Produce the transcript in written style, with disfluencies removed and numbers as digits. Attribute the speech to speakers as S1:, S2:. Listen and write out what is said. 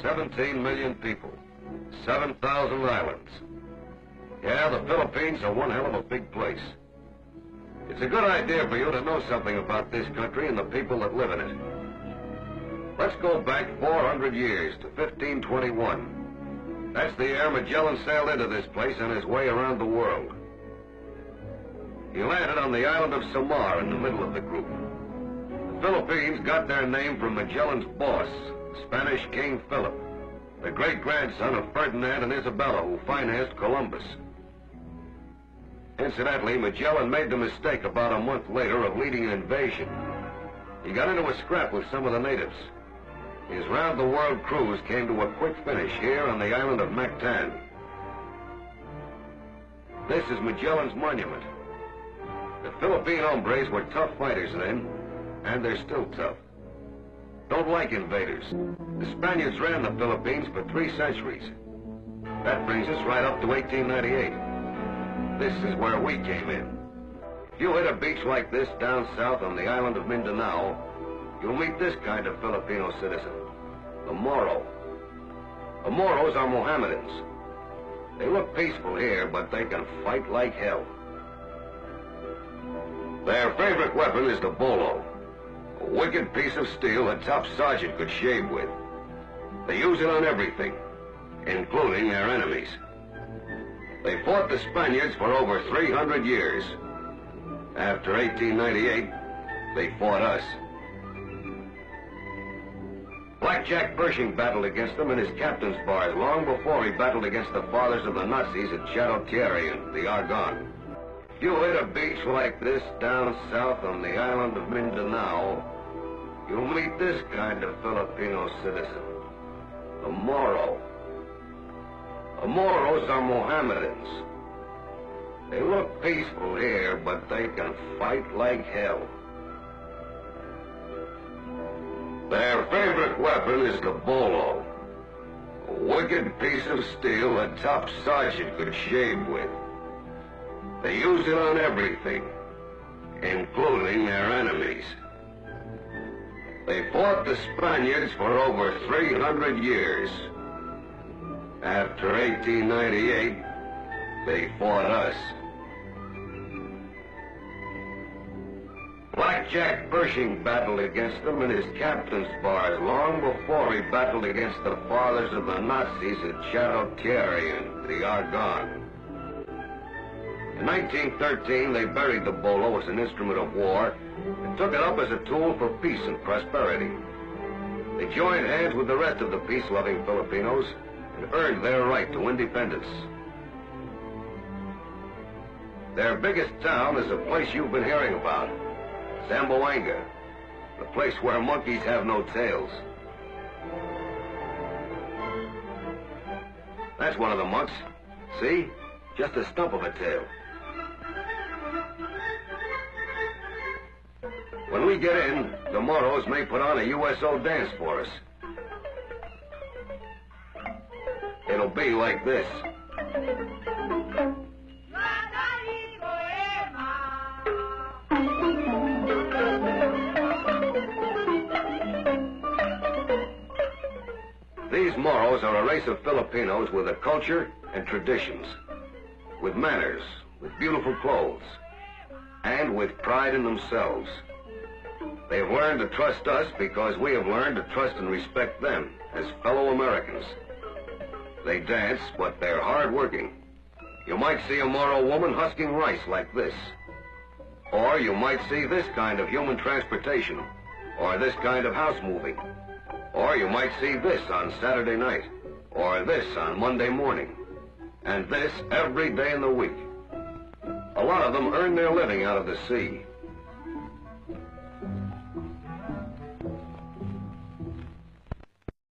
S1: 17 million people, 7,000 islands. Yeah, the Philippines are one hell of a big place. It's a good idea for you to know something about this country and the people that live in it. Let's go back 400 years to 1521. That's the year Magellan sailed into this place on his way around the world. He landed on the island of Samar in the middle of the group. The Philippines got their name from Magellan's boss, Spanish King Philip, the great-grandson of Ferdinand and Isabella, who financed Columbus. Incidentally, Magellan made the mistake about a month later of leading an invasion. He got into a scrap with some of the natives. His round-the-world cruise came to a quick finish here on the island of Mactan. This is Magellan's monument. The Philippine hombres were tough fighters then, and they're still tough. Don't like invaders. The Spaniards ran the Philippines for 3 centuries. That brings us right up to 1898. This is where we came in. If you hit a beach like this down south on the island of Mindanao, you'll meet this kind of Filipino citizen, the Moro. The Moros are Mohammedans. They look peaceful here, but they can fight like hell. Their favorite weapon is the bolo, a wicked piece of steel a top sergeant could shave with. They use it on everything, including their enemies. They fought the Spaniards for over 300 years. After 1898, they fought us. Blackjack Pershing battled against them in his captain's bars long before he battled against the fathers of the Nazis at Chateau Thierry and the Argonne. If you hit a beach like this down south on the island of Mindanao, you'll meet this kind of Filipino citizen, the Moro. The Moros are Mohammedans. They look peaceful here, but they can fight like hell. Their favorite weapon is the bolo, a wicked piece of steel a top sergeant could shave with. They use it on everything, including their enemies. They fought the Spaniards for over 300 years. After 1898, they fought us. Blackjack Pershing battled against them in his captain's bars long before he battled against the fathers of the Nazis at Chateau Thierry and the Argonne. In 1913, they buried the bolo as an instrument of war and took it up as a tool for peace and prosperity. They joined hands with the rest of the peace-loving Filipinos and earned their right to independence. Their biggest town is a place you've been hearing about, Zamboanga, the place where monkeys have no tails. That's one of the monks. See? Just a stump of a tail. When we get in, the Moros may put on a USO dance for us. It'll be like this. These Moros are a race of Filipinos with a culture and traditions, with manners, with beautiful clothes, and with pride in themselves. They've learned to trust us because we have learned to trust and respect them as fellow Americans. They dance, but they're hard-working. You might see a Moro woman husking rice like this. Or you might see this kind of human transportation, or this kind of house moving. Or you might see this on Saturday night, or this on Monday morning, and this every day in the week. A lot of them earn their living out of the sea.